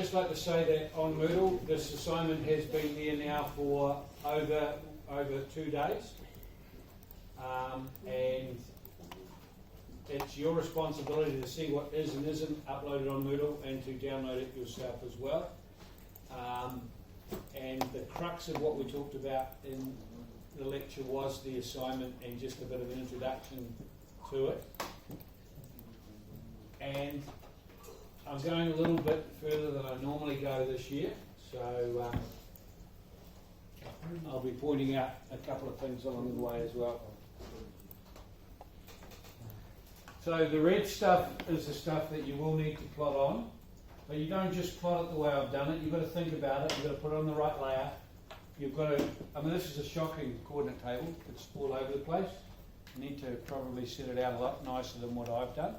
just like to say that on Moodle, this assignment has been there now for over 2 days. And it's your responsibility to see what is and isn't uploaded on Moodle and to download it yourself as well. And the crux of what we talked about in the lecture was the assignment and just a bit of an introduction to it. And I'm going a little bit further than I normally go this year, so I'll be pointing out a couple of things along the way as well. So the red stuff is the stuff that you will need to plot on, but you don't just plot it the way I've done it. You've got to think about it. You've got to put it on the right layer. You've got to, I mean, this is a shocking coordinate table. It's all over the place. You need to probably set it out a lot nicer than what I've done.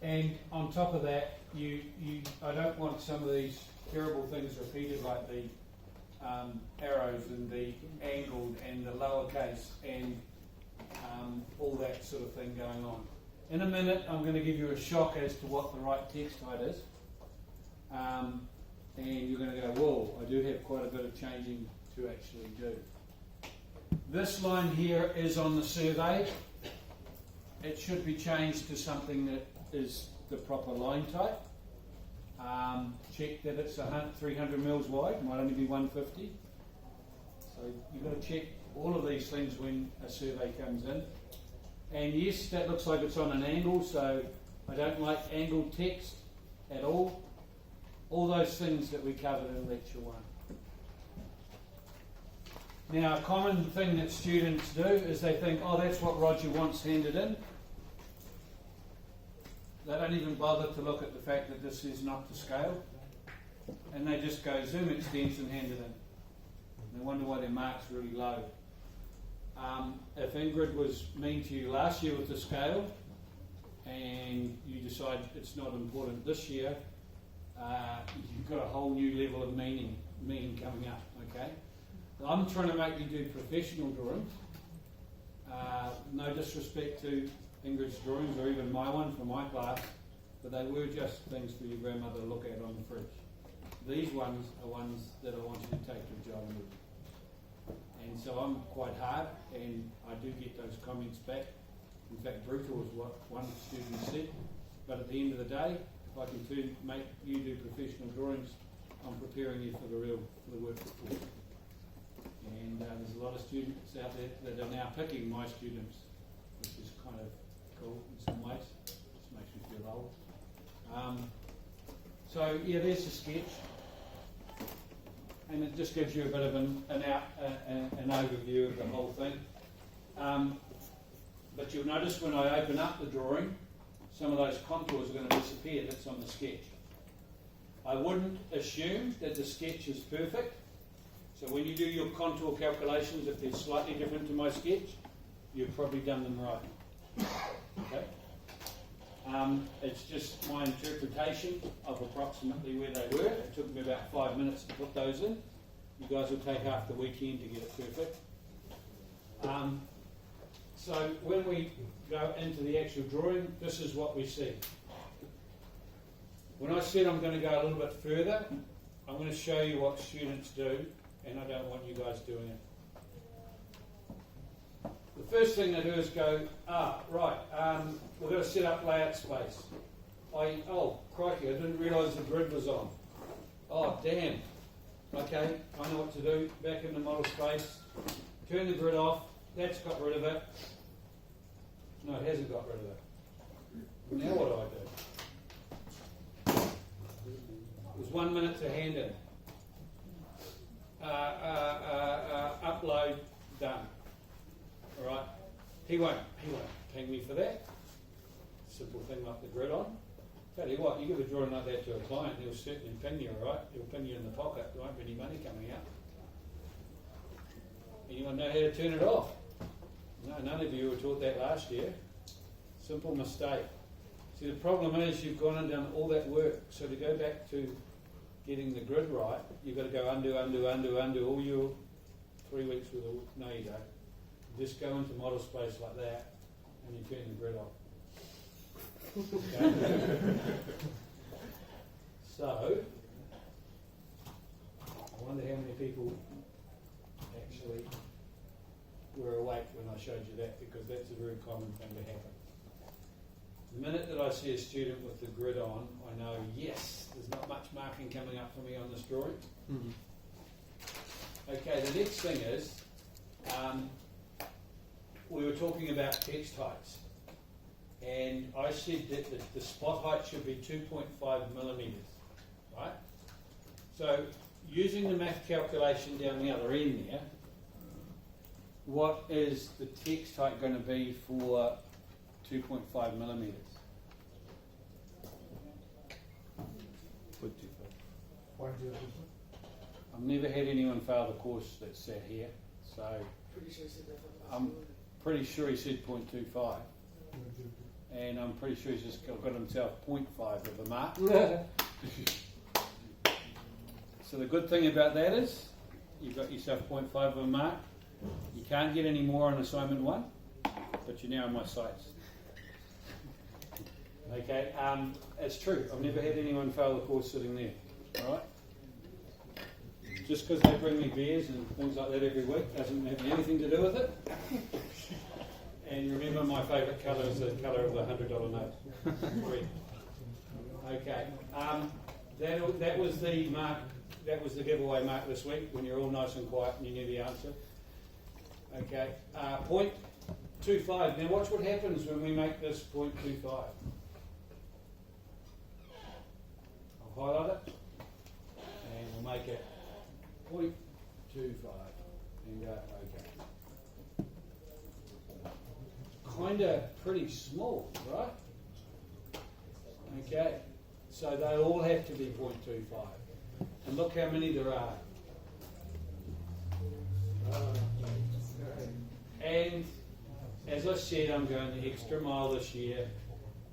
And on top of that, I don't want some of these terrible things repeated, like the arrows and the angled and the lowercase and all that sort of thing going on. In a minute, I'm going to give you a shock as to what the right text height is. And you're going to go, whoa, I do have quite a bit of changing to actually do. This line here is on the survey. It should be changed to something that is the proper line type. Check that it's 300 mils wide, it might only be 150. So you've got to check all of these things when a survey comes in. And yes, that looks like it's on an angle, so I don't like angled text at all. All those things that we covered in lecture 1. Now, a common thing that students do is they think, oh, that's what Roger wants handed in. They don't even bother to look at the fact that this is not to scale. And they just go zoom extents and hand it in. They wonder why their mark's really low. If Ingrid was mean to you last year with the scale and you decide it's not important this year, you've got a whole new level of meaning coming up, okay? I'm trying to make you do professional drawings. No disrespect to Ingrid's drawings or even my one from my class, but they were just things for your grandmother to look at on the fridge. These ones are ones that I want you to take to a job with. And so I'm quite hard, and I do get those comments back. In fact, brutal is what one student said. But at the end of the day, if I can make you do professional drawings, I'm preparing you for the work before. And there's a lot of students out there that are now picking my students, which is kind of cool in some ways. Just makes me feel old. So yeah, there's the sketch. And it just gives you a bit of an overview of the whole thing. But you'll notice when I open up the drawing, some of those contours are going to disappear. That's on the sketch. I wouldn't assume that the sketch is perfect. So when you do your contour calculations, if they're slightly different to my sketch, you've probably done them right. Okay? It's just my interpretation of approximately where they were. It took me about 5 minutes to put those in. You guys will take half the weekend to get it perfect. So when we go into the actual drawing, this is what we see. When I said I'm going to go a little bit further, I'm going to show you what students do, and I don't want you guys doing it. The first thing they do is go, right, we've got to set up layout space. Oh, crikey, I didn't realise the grid was on. Oh, damn. Okay, I know what to do. Back in the model space, turn the grid off. That's got rid of it. No, it hasn't got rid of it. Now what do I do? There's 1 minute to hand in. Upload, done. All right, he won't ping me for that. Simple thing like the grid on. Tell you what, you give a drawing like that to a client, he'll certainly ping you, all right? He'll ping you in the pocket. There won't be any money coming out. Anyone know how to turn it off? No, none of you were taught that last year. Simple mistake. See, the problem is you've gone and done all that work. So to go back to getting the grid right, you've got to go undo all your 3 weeks with all. No, you don't. Just go into model space like that, and you turn the grid off. Okay? So, I wonder how many people actually were awake when I showed you that, because that's a very common thing to happen. The minute that I see a student with the grid on, I know, yes, there's not much marking coming up for me on this drawing. Mm-hmm. Okay, the next thing is, we were talking about text heights, and I said that the spot height should be 2.5 millimetres, right? So, using the math calculation down the other end there, what is the text height going to be for 2.5 millimetres? 0.25. I've never had anyone fail the course that sat here, so Pretty sure he said that from last I'm year. pretty sure he said 0.25, and I'm pretty sure he's just got himself 0.5 of a mark. So the good thing about that is you've got yourself 0.5 of a mark. You can't get any more on assignment 1, but you're now on my sights. Okay, it's true. I've never had anyone fail the course sitting there. All right. Just because they bring me beers and things like that every week doesn't have anything to do with it. And remember, my favourite colour is the colour of the $100 note. Red. Okay. That was the mark. That was the giveaway mark this week, when you're all nice and quiet and you knew the answer. Okay. 0.25. Now watch what happens when we make this 0.25. I'll highlight it, and we'll make it 0.25 and go okay. Kind of pretty small, right? Okay, so they all have to be 0.25. And look how many there are. And as I said, I'm going the extra mile this year,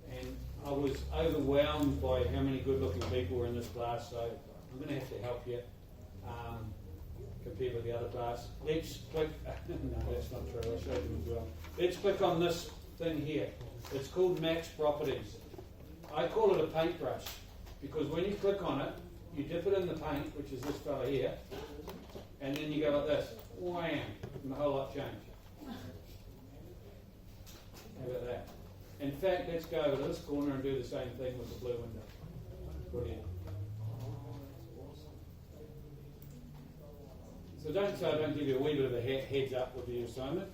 and I was overwhelmed by how many good-looking people were in this class, so I'm going to have to help you compared with the other class. Let's click, no, that's not true, I'll show you as well. Let's click on this thing here. It's called Max Properties. I call it a paintbrush, because when you click on it, you dip it in the paint, which is this fella here, and then you go like this, wham, and the whole lot change. How about that? In fact, let's go over to this corner and do the same thing with the blue window. Brilliant. So I don't give you a wee bit of a heads up with the assignment.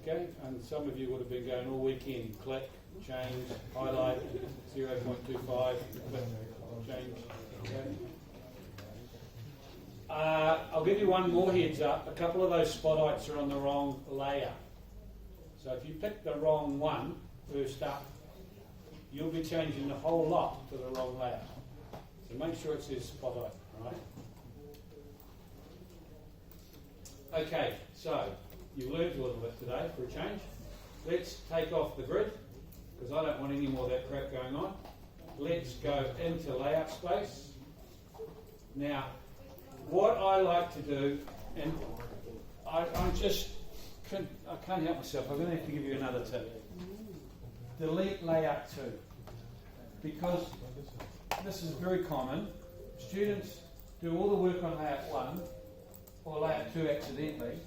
Okay, and some of you would have been going all weekend, click, change, highlight, 0.25, click, change. Okay. I'll give you one more heads up. A couple of those spot heights are on the wrong layer. So if you pick the wrong one first up, you'll be changing the whole lot to the wrong layer. So make sure it says spot height, all right? Okay, so you learned a little bit today for a change. Let's take off the grid, because I don't want any more of that crap going on. Let's go into layout space. Now, what I like to do, and I can't help myself, I'm going to have to give you another tip. Delete layout 2, because this is very common. Students do all the work on layout 1 or layout 2 accidentally.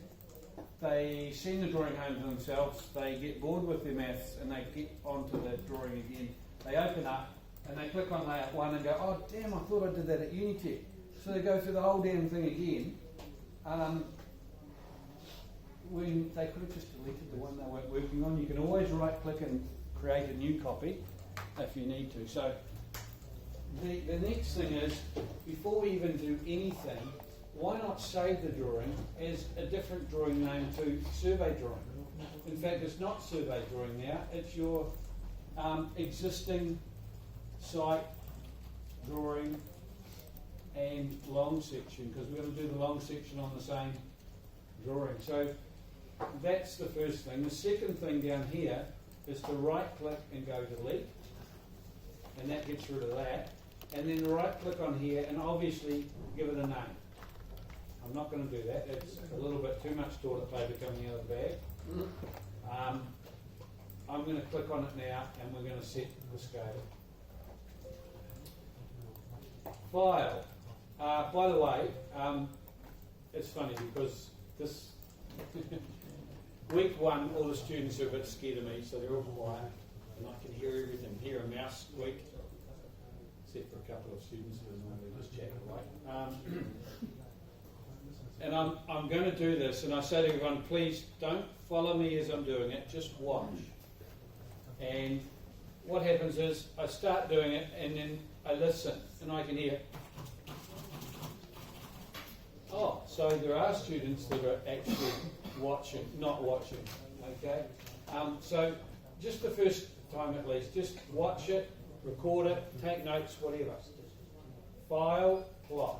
They send the drawing home to themselves, they get bored with their maths, and they get onto the drawing again. They open up and they click on layout 1 and go, oh damn, I thought I did that at Unitech. So they go through the whole damn thing again. When they could have just deleted the one they weren't working on. You can always right click and create a new copy if you need to. So the next thing is, before we even do anything, why not save the drawing as a different drawing name to survey drawing? In fact, it's not survey drawing now, it's your existing site drawing and long section, because we're going to do the long section on the same drawing. So that's the first thing. The second thing down here is to right click and go delete, and that gets rid of that. And then right click on here and obviously give it a name. I'm not going to do that, it's a little bit too much toilet paper coming out of the bag. I'm going to click on it now and we're going to set the scale. File. By the way, it's funny because this week one, all the students are a bit scared of me, so they're all quiet, and I can hear everything. Hear a mouse squeak, except for a couple of students who are normally just chatting away. And I'm going to do this, and I say to everyone, please don't follow me as I'm doing it, just watch. And what happens is I start doing it, and then I listen, and I can hear, oh, so there are students that are actually watching, not watching, okay? So just the first time at least, just watch it, record it, take notes, whatever. File, plot.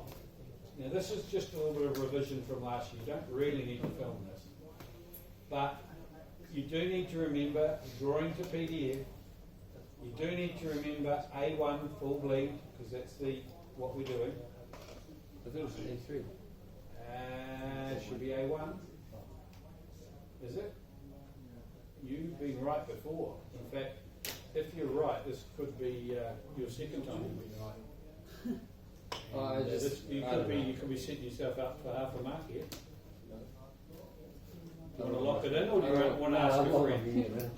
Now this is just a little bit of revision from last year. You don't really need to film this. But you do need to remember drawing to PDF. You do need to remember A1 full bleed, because that's what we're doing. I thought it was A3. It should be A1. Is it? You've been right before. In fact, if you're right, this could be your second time you've been right. You could be setting yourself up for half a mark here. Do you want to lock it in, or do you want to ask a friend?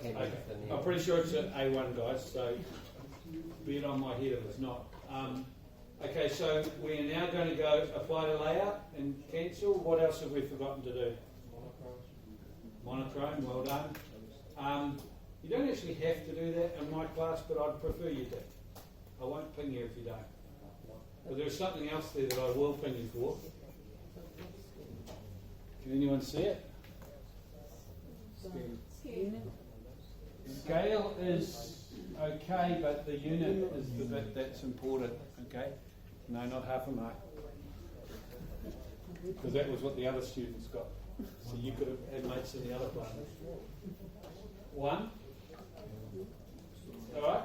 Okay. I'm pretty sure it's an A1, guys, so be it on my head if it's not. Okay, so we are now going to go apply to layout and cancel. What else have we forgotten to do? Monochrome, well done. You don't actually have to do that in my class, but I'd prefer you do. I won't ping you if you don't. But there's something else there that I will ping you for. Can anyone see it? Scale is okay, but the unit is the bit that's important, okay? No, not half a mark. Because that was what the other students got. So you could have had mates in the other class. 1. Alright?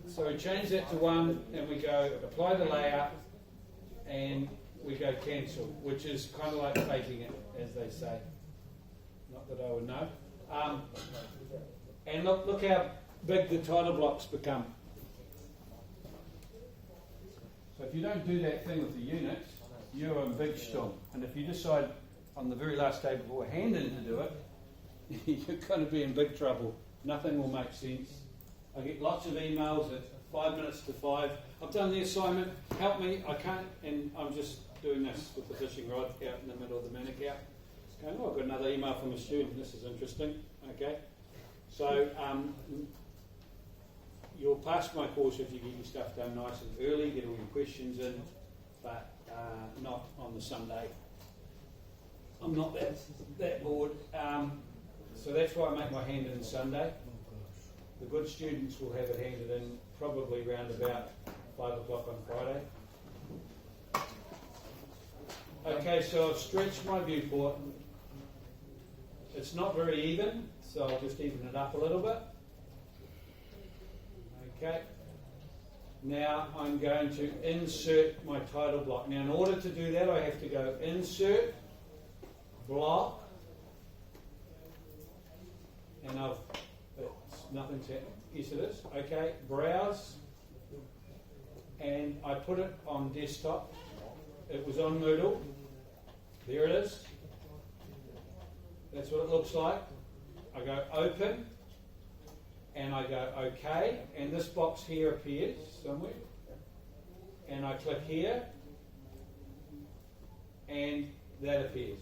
So we change that to 1 and we go apply the layout and we go cancel, which is kind of like faking it, as they say. Not that I would know. And look how big the title blocks become. So if you don't do that thing with the units, you're in big storm. And if you decide on the very last day beforehand to do it, you're going to be in big trouble. Nothing will make sense. I get lots of emails at 5 minutes to 5. I've done the assignment, help me, I can't, and I'm just doing this with the fishing rod out in the middle of the Manukau. Going, oh, I've got another email from a student, this is interesting. Okay, so you'll pass my course if you get your stuff done nice and early, get all your questions in, but not on the Sunday. I'm not that bored. So that's why I make my hand in Sunday. The good students will have it handed in probably round about 5 o'clock on Friday. Okay, so I've stretched my viewport. It's not very even, so I'll just even it up a little bit. Okay. Now I'm going to insert my title block. Now in order to do that I have to go insert, block, and nothing's happening. Yes it is. Okay, browse, and I put it on desktop. It was on Moodle. There it is. That's what it looks like. I go open, and I go OK, and this box here appears somewhere. And I click here, and that appears.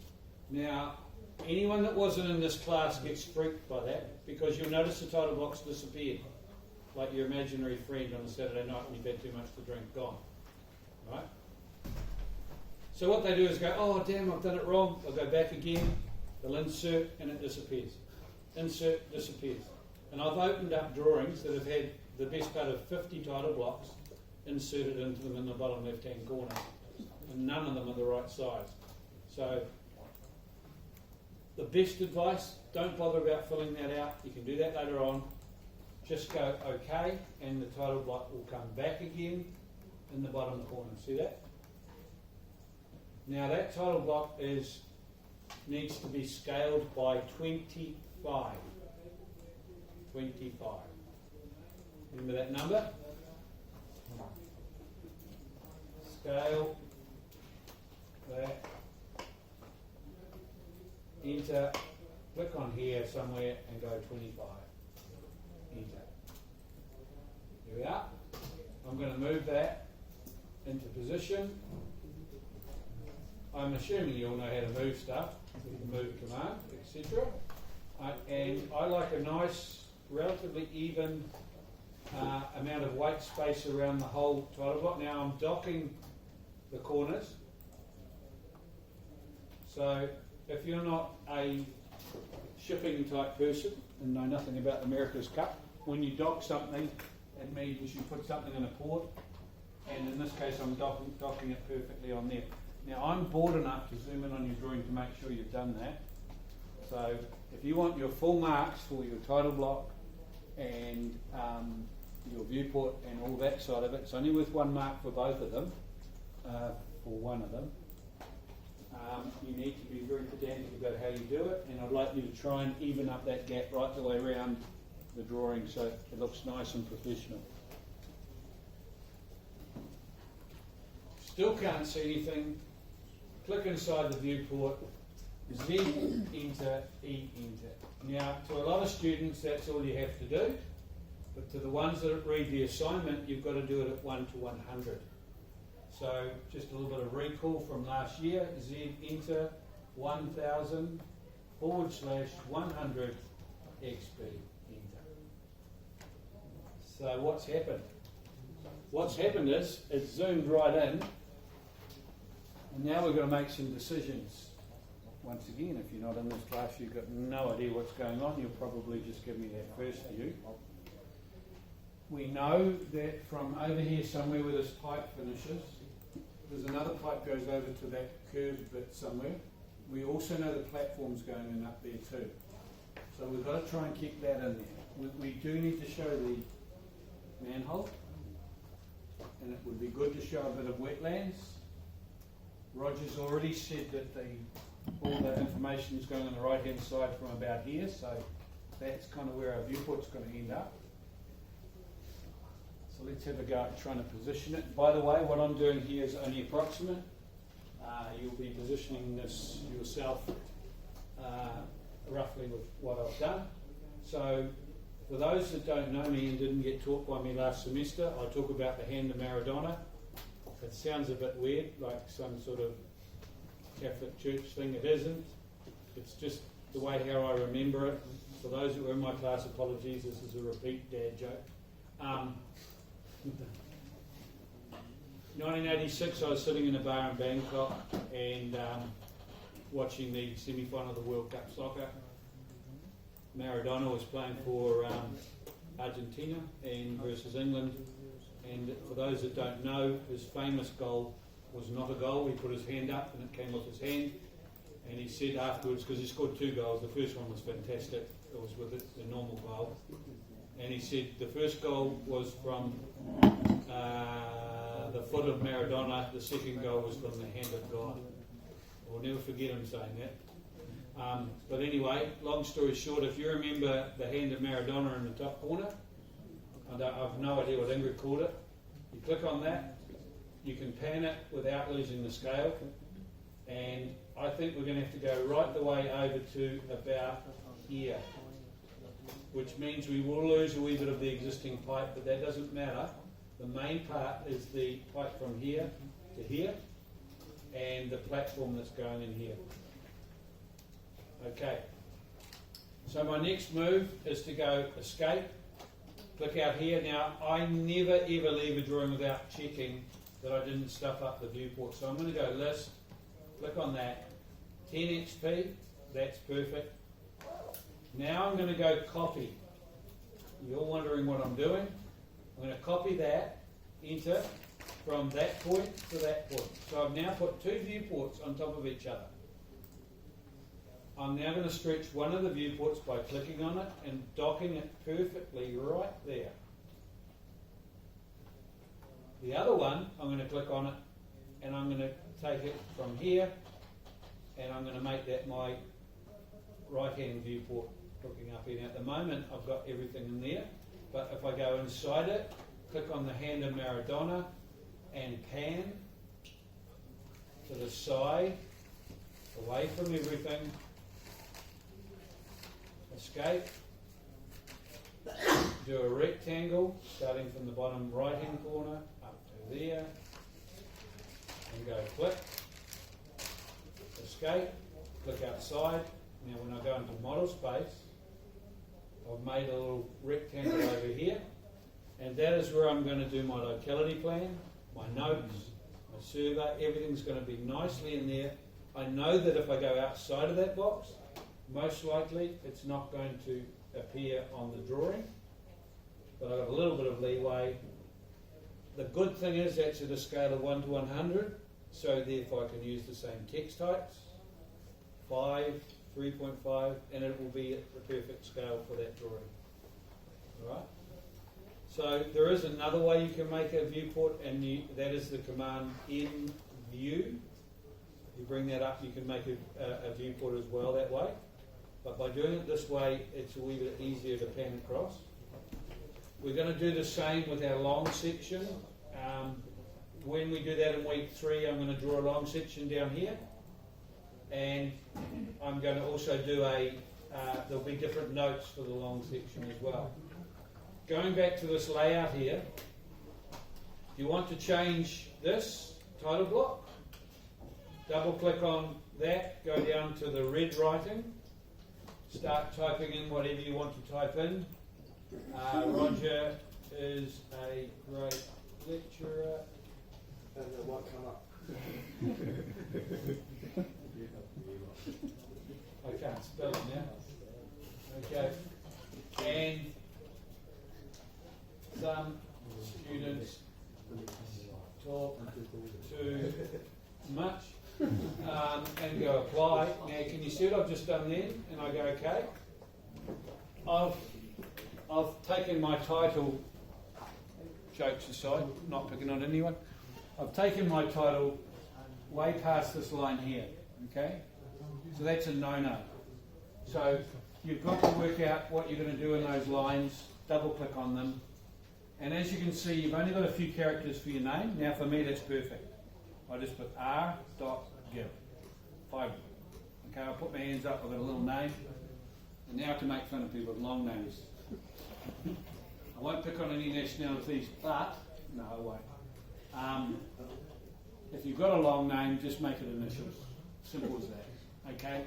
Now, anyone that wasn't in this class gets freaked by that, because you'll notice the title blocks disappeared, like your imaginary friend on a Saturday night when you've had too much to drink, gone. Right? So what they do is go, oh damn, I've done it wrong. They'll go back again, they'll insert, and it disappears. Insert, disappears. And I've opened up drawings that have had the best part of 50 title blocks inserted into them in the bottom left-hand corner. And none of them are the right size. So the best advice, don't bother about filling that out. You can do that later on. Just go OK, and the title block will come back again in the bottom corner. See that? Now that title block needs to be scaled by 25. 25. Remember that number? scale, that, enter, click on here somewhere and go 25, enter. Here we are. I'm going to move that into position. I'm assuming you all know how to move stuff, with the move command, etc. And I like a nice, relatively even amount of white space around the whole title block. Now I'm docking the corners. So if you're not a shipping type person and know nothing about America's Cup, when you dock something, it means you put something in a port, and in this case I'm docking it perfectly on there. Now I'm bored enough to zoom in on your drawing to make sure you've done that. So if you want your full marks for your title block and your viewport and all that side of it, it's only worth one mark for both of them, for one of them. You need to be very pedantic about how you do it, and I'd like you to try and even up that gap right the way around the drawing so it looks nice and professional. Still can't see anything, click inside the viewport, Z, enter, E, enter. Now, to a lot of students that's all you have to do, but to the ones that read the assignment, you've got to do it at 1 to 100. So just a little bit of recall from last year, Z, enter, 1000 / 100 XP, enter. So what's happened? What's happened is it's zoomed right in, and now we're going to make some decisions. Once again, if you're not in this class, you've got no idea what's going on. You'll probably just give me that first view. We know that from over here somewhere where this pipe finishes, there's another pipe goes over to that curved bit somewhere. We also know the platform's going in up there too. So we've got to try and keep that in there. We do need to show the manhole, and it would be good to show a bit of wetlands. Roger's already said that all the information is going on the right hand side from about here, so that's kind of where our viewport's going to end up. So let's have a go at trying to position it. By the way, what I'm doing here is only approximate. You'll be positioning this yourself roughly with what I've done. So for those that don't know me and didn't get taught by me last semester, I talk about the hand of Maradona. It sounds a bit weird, like some sort of Catholic church thing. It isn't. It's just the way how I remember it. For those that were in my class, apologies, this is a repeat dad joke. 1986, I was sitting in a bar in Bangkok and watching the semi-final of the World Cup soccer. Maradona was playing for Argentina and versus England. And for those that don't know, his famous goal was not a goal. He put his hand up and it came off his hand. And he said afterwards, because he scored 2 goals, the first one was fantastic. It was with the normal goal. And he said the first goal was from the foot of Maradona. The second goal was from the hand of God. I'll never forget him saying that. But anyway, long story short, if you remember the hand of Maradona in the top corner, I've no idea what Ingrid called it. You click on that, you can pan it without losing the scale, and I think we're going to have to go right the way over to about here, which means we will lose a wee bit of the existing pipe, but that doesn't matter. The main part is the pipe from here to here, and the platform that's going in here. Okay, so my next move is to go escape. Click out here. Now, I never ever leave a drawing without checking that I didn't stuff up the viewport. So I'm going to go list, click on that, 10 XP, that's perfect. Now I'm going to go copy. You're wondering what I'm doing. I'm going to copy that, enter, from that point to that point. So I've now put 2 viewports on top of each other. I'm now going to stretch one of the viewports by clicking on it and docking it perfectly right there. The other one, I'm going to click on it and I'm going to take it from here and I'm going to make that my right-hand viewport hooking up here. Now, at the moment, I've got everything in there, but if I go inside it, click on the hand of Maradona and pan, to the side, away from everything, escape, do a rectangle starting from the bottom right hand corner up to there, and go click, escape, click outside. Now when I go into model space, I've made a little rectangle over here, and that is where I'm going to do my locality plan, my notes, my survey, everything's going to be nicely in there. I know that if I go outside of that box, most likely it's not going to appear on the drawing, but I've got a little bit of leeway. The good thing is that's at a scale of 1 to 100, so therefore I can use the same text types, 5, 3.5, and it will be at the perfect scale for that drawing. Alright? So there is another way you can make a viewport, and that is the command in view. You bring that up, you can make a viewport as well that way. But by doing it this way, it's a wee bit easier to pan across. We're going to do the same with our long section. When we do that in week 3, I'm going to draw a long section down here. And I'm going to also do there'll be different notes for the long section as well. Going back to this layout here, if you want to change this title block, double click on that, go down to the red writing, start typing in whatever you want to type in. Roger is a great lecturer. And it won't come up. I can't spell it now. Okay. And some students talk too much, and go apply. Now can you see what I've just done then? And I go okay. I've taken my title, jokes aside, not picking on anyone. I've taken my title way past this line here. Okay? So that's a no-no. So you've got to work out what you're going to do in those lines, double click on them, and as you can see you've only got a few characters for your name. Now for me that's perfect. I just put r.give. 5. Okay, I'll put my hands up, I've got a little name, and now I can make fun of people with long names. I won't pick on any nationalities, but, no I won't. If you've got a long name, just make it initials. Simple as that. Okay?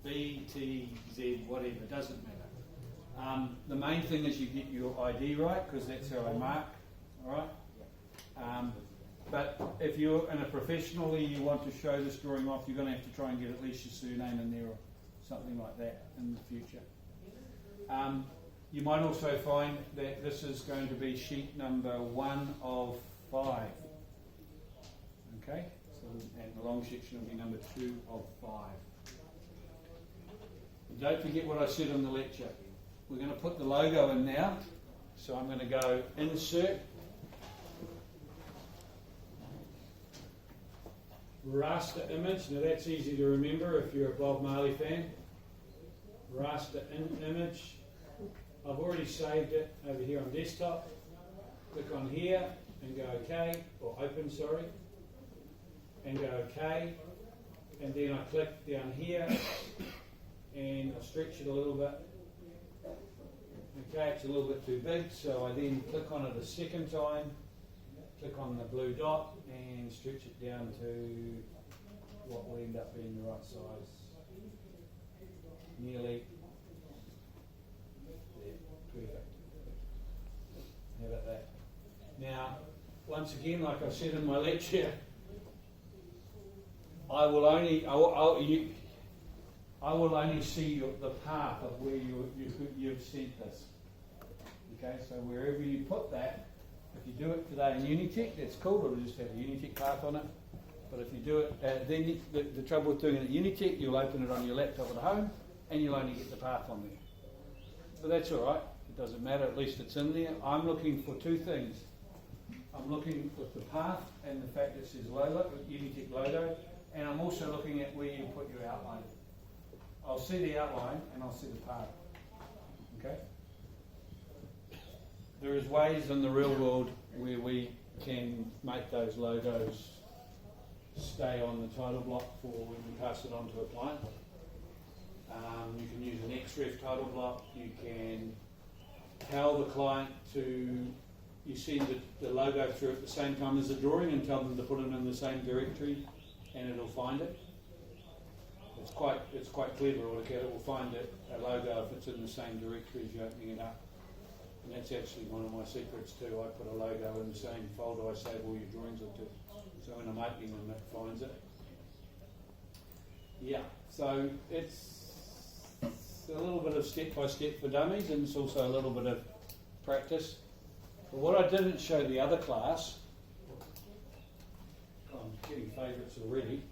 B, T, Z, whatever, doesn't matter. The main thing is you get your ID right, because that's how I mark. Alright? But if you're in a professionally, you want to show this drawing off, you're going to have to try and get at least your surname in there or something like that in the future. You might also find that this is going to be sheet number 1 of 5. Okay? So, and the long section will be number 2 of 5. And don't forget what I said in the lecture. We're going to put the logo in now. So I'm going to go insert, raster image. Now that's easy to remember if you're a Bob Marley fan. Raster image. I've already saved it over here on desktop. Click on here and go OK, or open, sorry, and go OK. And then I click down here and I stretch it a little bit. Okay, it's a little bit too big, so I then click on it a second time, click on the blue dot and stretch it down to what will end up being the right size. Nearly. Perfect. How about that? Now, once again, like I said in my lecture, I will only see the path of where you've sent this. Okay, so wherever you put that, if you do it today in Unitech, that's cool. It'll just have a Unitech path on it. But if you do it, then the trouble with doing it at Unitech, you'll open it on your laptop at home, and you'll only get the path on there. But that's all right. It doesn't matter, at least it's in there. I'm looking for 2 things. I'm looking for the path and the fact that it says logo, Unitech logo, and I'm also looking at where you put your outline. I'll see the outline and I'll see the path. Okay? There is ways in the real world where we can make those logos stay stay on the title block for when we pass it on to a client. You can use an XREF title block. You can tell the client you see the logo through at the same time as the drawing and tell them to put it in the same directory and it'll find it. It's quite clever, AutoCAD. It will find a logo if it's in the same directory as you're opening it up. And that's actually one of my secrets too. I put a logo in the same folder I save all your drawings into. So when I'm opening them, it finds it. Yeah, so it's a little bit of step-by-step for dummies, and it's also a little bit of practice. But what I didn't show the other class, I'm getting favourites already,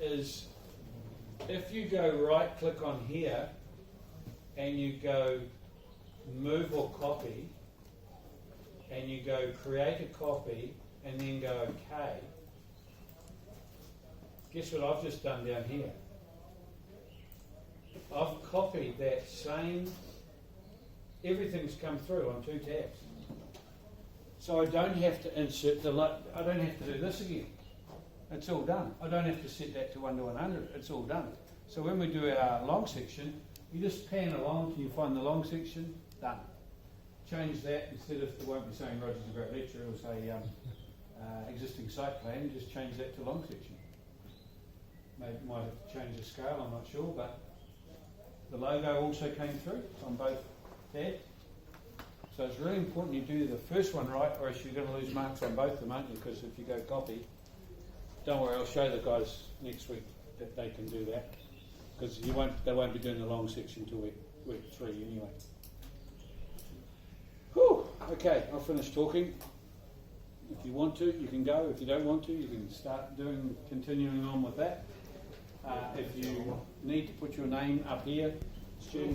is if you go right-click on here and you go move or copy, and you go create a copy and then go OK, guess what I've just done down here? I've copied that same, everything's come through on 2 tabs. So I don't have to insert I don't have to do this again. It's all done. I don't have to set that to 1 to 100. It's all done. So when we do our long section, you just pan along till you find the long section, done. Change that, instead of, it won't be saying Roger's a great lecturer, it'll say existing site plan, just change that to long section. Maybe might have to change the scale, I'm not sure, but the logo also came through on both tabs. So it's really important you do the first one right, or else you're going to lose marks on both of them, aren't you? Because if you go copy, don't worry, I'll show the guys next week that they can do that. Because they won't be doing the long section till week 3 anyway. Whew, okay, I'll finish talking. If you want to, you can go. If you don't want to, you can start continuing on with that. If you need to put your name up here, student